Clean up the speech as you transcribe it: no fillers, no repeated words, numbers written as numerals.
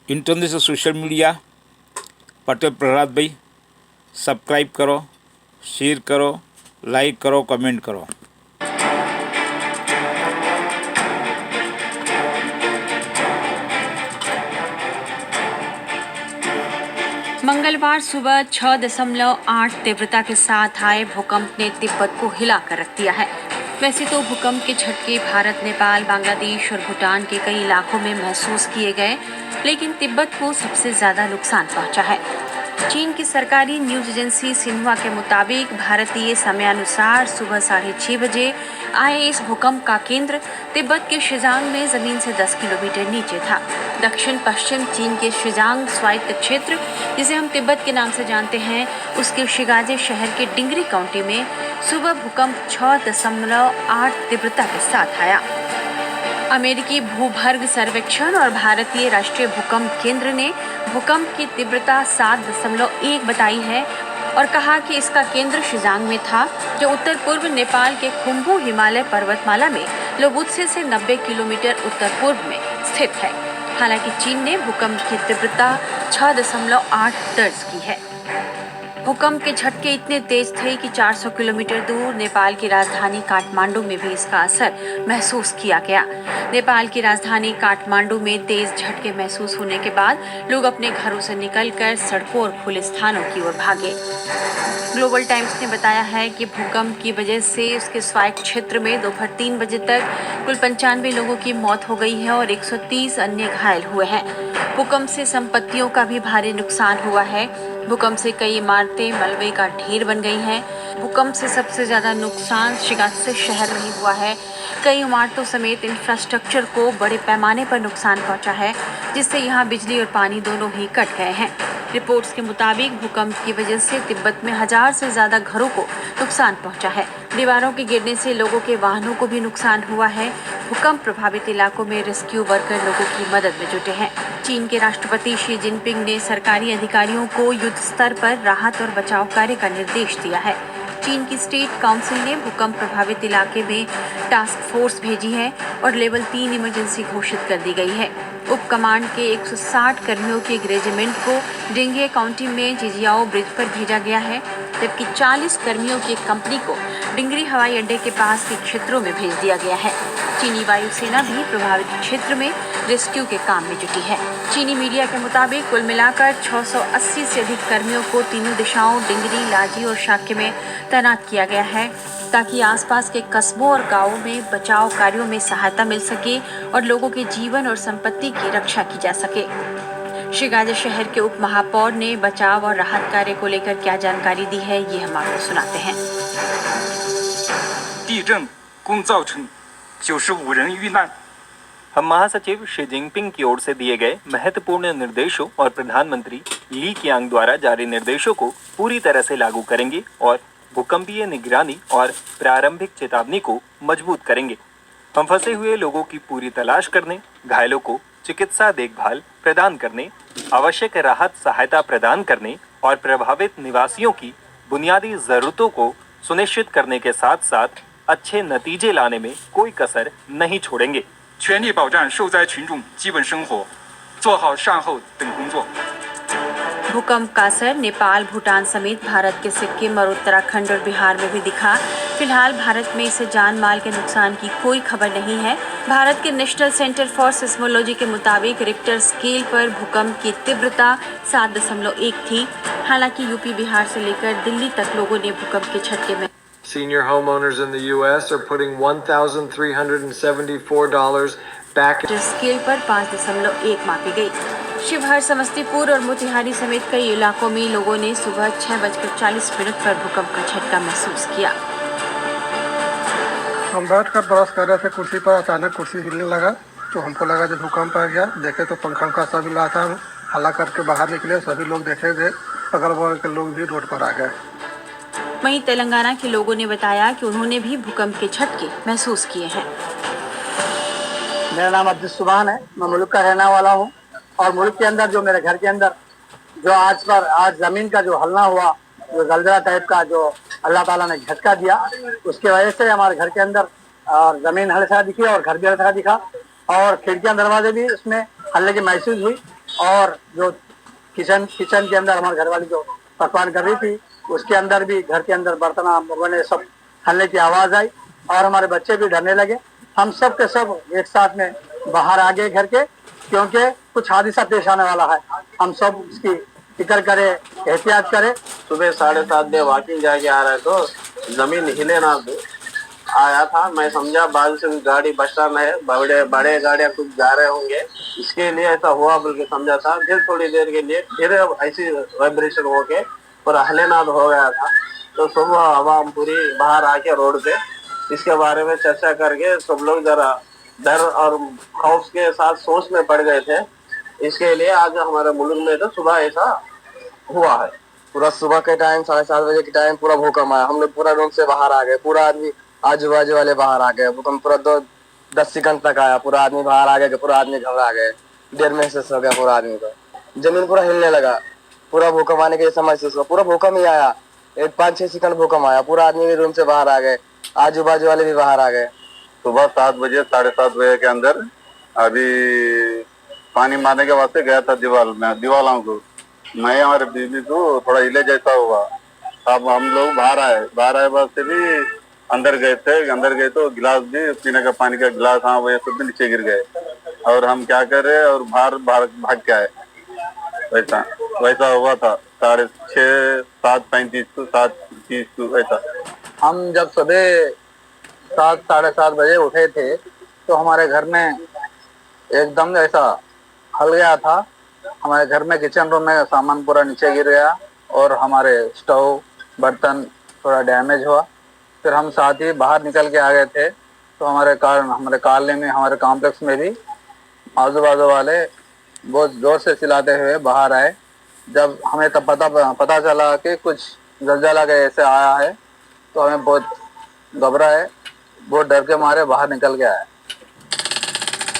International social media Patel Prahlad भाई subscribe करो, share करो, लाइक करो, कमेंट करो। मंगलवार सुबह 6.8 तीव्रता के साथ आए भूकंप ने तिब्बत को हिलाकर रख दिया है। वैसे तो भूकंप के झटके भारत, नेपाल, बांग्लादेश और भूटान के कई इलाकों में महसूस किए गए, लेकिन तिब्बत को सबसे ज्यादा नुकसान पहुंचा है। चीन की सरकारी न्यूज एजेंसी सिन्हुआ के मुताबिक भारतीय समयानुसार सुबह 6:30 बजे आए इस भूकंप का केंद्र तिब्बत के शिजांग में जमीन से 10 किलोमीटर नीचे था। दक्षिण पश्चिम चीन के शिजांग स्वायत्त क्षेत्र, जिसे हम तिब्बत के नाम से जानते हैं, उसके शिगाजे शहर के डिंगरी काउंटी में सुबह भूकंप 6.8 तीव्रता के साथ आया। अमेरिकी भूभर्ग सर्वेक्षण और भारतीय राष्ट्रीय भूकंप केंद्र ने भूकंप की तीव्रता 7.1 बताई है और कहा कि इसका केंद्र शिजांग में था, जो उत्तर पूर्व नेपाल के खुम्बू हिमालय पर्वतमाला में लोबुत्से से 90 किलोमीटर उत्तर पूर्व में स्थित है। हालांकि चीन ने भूकंप की तीव्रता 6.8 दर्ज की है। भूकंप के झटके इतने तेज थे कि 400 किलोमीटर दूर नेपाल की राजधानी काठमांडू में भी इसका असर महसूस किया गया। नेपाल की राजधानी काठमांडू में तेज झटके महसूस होने के बाद लोग अपने घरों से निकलकर सड़कों और खुले स्थानों की ओर भागे। ग्लोबल टाइम्स ने बताया है कि भूकंप की वजह से उसके स्वायत्त क्षेत्र में दोपहर 3 बजे तक कुल 95 लोगों की मौत हो गई है और 130 अन्य घायल हुए हैं। भूकंप से संपत्तियों का भी भारी नुकसान हुआ है। भूकंप से कई इमारतें मलबे का ढेर बन गई हैं। भूकंप से सबसे ज्यादा नुकसान शिगात्से शहर में ही हुआ है। कई इमारतों समेत इंफ्रास्ट्रक्चर को बड़े पैमाने पर नुकसान पहुंचा है, जिससे यहां बिजली और पानी दोनों ही कट गए हैं। रिपोर्ट्स के मुताबिक भूकंप की वजह से तिब्बत में 1000 से ज्यादा घरों को नुकसान पहुंचा है। दीवारों के गिरने से लोगों के वाहनों को भी नुकसान हुआ है। भूकंप प्रभावित इलाकों में रेस्क्यू वर्कर लोगों की मदद में जुटे हैं। चीन के राष्ट्रपति शी जिनपिंग ने सरकारी अधिकारियों को युद्ध स्तर पर राहत और बचाव कार्य का निर्देश दिया है। चीन की स्टेट काउंसिल ने भूकंप प्रभावित इलाके में टास्क फोर्स भेजी है और लेवल 3 इमरजेंसी घोषित कर दी गई है। उप कमांड के 160 कर्मियों के एक रेजिमेंट को डिंगे काउंटी में जिजियाओ ब्रिज पर भेजा गया है, जबकि 40 कर्मियों की एक कंपनी को डिंगरी हवाई अड्डे के पास के क्षेत्रों में भेज दिया गया है। चीनी वायुसेना भी प्रभावित क्षेत्र में रेस्क्यू के काम में जुटी है। चीनी मीडिया के मुताबिक कुल मिलाकर 680 से अधिक कर्मियों को तीनों दिशाओं डिंगरी, लाजी और शाक्य में तैनात किया गया है, ताकि आसपास के कस्बों और गांवों में बचाव कार्यों में सहायता मिल सके और लोगों के जीवन और संपत्ति की रक्षा की जा सके। शिगाजे शहर के उप महापौर ने बचाव और राहत कार्य को लेकर क्या जानकारी दी है, ये हम आपको सुनाते हैं। 地震共造成95人遇难。 हम महासचिव शी जिनपिंग की ओर से दिए गए महत्वपूर्ण निर्देशों और प्रधानमंत्री ली कियांग द्वारा जारी निर्देशों को पूरी तरह से लागू करेंगे और भूकंपीय निगरानी और प्रारंभिक चेतावनी को मजबूत करेंगे। हम फंसे हुए लोगों की पूरी तलाश करने, घायलों को चिकित्सा देखभाल प्रदान करने, आवश्यक राहत सहायता प्रदान करने और प्रभावित निवासियों की बुनियादी जरूरतों को सुनिश्चित करने के साथ साथ अच्छे नतीजे लाने में कोई कसर नहीं छोड़ेंगे। 全力保障受灾群众基本生活，做好善后等工作。 भूकंप का असर नेपाल, भूटान समेत भारत के सिक्किम और उत्तराखंड और बिहार में भी दिखा। फिलहाल भारत में इसे जान माल के नुकसान की कोई खबर नहीं है। भारत के नेशनल सेंटर फॉर सिस्मोलॉजी के मुताबिक रिक्टर स्केल पर भूकंप की तीव्रता 7.1 थी। हालांकि यूपी, बिहार से लेकर दिल्ली तक लोगों ने भूकंप के झटके में Senior homeowners in the U.S. are putting $1,374 back. Scale पर 5.1 मापी गई। शिवहर, समस्तीपुर और मोतिहारी समेत कई इलाकों में लोगों ने सुबह 6:40 पर भूकंप का झटका महसूस किया। हम बैठ कर ब्रश कर रहे थे कुर्सी पर, अचानक कुर्सी हिलने लगा तो हमको लगा जो भूकंप आ गया। देखे तो पंखा का सभी ला था, हल्ला करके बाहर निकले, सभी लोग देखे थे, अगल बगल के लोग भी रोड पर आ गए। वहीं तेलंगाना के लोगों ने बताया कि उन्होंने भी भूकंप के झटके महसूस किए हैं। मेरा नाम अब्दुल सुभान है, मैं मुल्क का रहने वाला हूँ और मुल्क के अंदर जो मेरे घर के अंदर जो आज जमीन का जो हलना हुआ, जो जलजला टाइप का जो अल्लाह ताला ने झटका दिया, उसके वजह से हमारे घर के अंदर जमीन हल्का दिखी और घर भी हल्का दिखा और खिड़कियां दरवाजे भी उसमें हल्ले की महसूस हुई और जो किचन के अंदर हमारे घरवाली जो पकवान कर रही थी उसके अंदर भी घर के अंदर बर्तन बने सब हलने की आवाज आई और हमारे बच्चे भी डरने लगे। हम सब के सब एक साथ में बाहर आ गए घर के, क्योंकि कुछ हादसा पेश आने वाला है। हम सब इसकी फिक्र करे, एहतियात करे। सुबह 7:30 बजे वॉकिंग जाके आ रहे तो जमीन हिले ना दे आया था। मैं समझा बाजू से गाड़ी बस स्टैंड है, बड़े बड़े गाड़ियां कुछ जा रहे होंगे, इसके लिए ऐसा हुआ बोल के समझा था। फिर थोड़ी देर के लिए फिर ऐसी वाइब्रेशन होके पूरा हलेनाद हो गया था। तो सुबह आवाम पूरी बाहर आके रोड पे इसके बारे में चर्चा करके सब लोग जरा डर और खौफ के साथ सोच में पड़ गए थे। इसके लिए आज हमारे मुल्क में तो सुबह ऐसा हुआ है। पूरा सुबह के टाइम 7:30 बजे के टाइम पूरा भूकंप आया। हम लोग पूरा रूम से बाहर आ गए, पूरा आदमी आजू बाजू वाले बाहर आ गए। भूकंप पूरा 10 सेकंड तक आया, पूरा आदमी बाहर आ गया, पूरा आदमी घबरा गए, डर महसूस हो गया पूरा आदमी को। जमीन पूरा हिलने लगा, पूरा भूकंप आने के समय से पूरा भूकंप ही आया। एक 5-6 सेकंड भूकंप आया, पूरा आदमी भी रूम से बाहर आ गए, आजू बाजू वाले भी बाहर आ गए। सुबह 7 बजे 7:30 बजे के अंदर अभी पानी मारने के वास्ते गया था दीवालों को। मैं हमारे बीवी को थोड़ा हिले जैसा हुआ। अब हम लोग बाहर आए वास्ते भी अंदर गए तो गिलास भी पीने का पानी का गिलास, हाँ वो सब भी नीचे गिर गए। और हम क्या करे और बाहर भाग के आए। वैसा हुआ था 6:30 7:35 को 7:30 को ऐसा। हम जब सुबह 7 साढ़े 7 बजे उठे थे तो हमारे घर में एकदम ऐसा हल गया था। हमारे घर में किचन रूम में सामान पूरा नीचे गिर गया और हमारे स्टोव बर्तन थोड़ा डैमेज हुआ। फिर हम साथ ही बाहर निकल के आ गए थे तो हमारे कॉलोनी में, हमारे कॉम्प्लेक्स में भी आजू बाजू वाले बहुत जोर से चिल्लाते हुए बाहर आए। जब हमें तब पता चला कि कुछ जलजला के ऐसे आया है तो हमें बहुत घबराए, बहुत डर के मारे बाहर निकल के आए।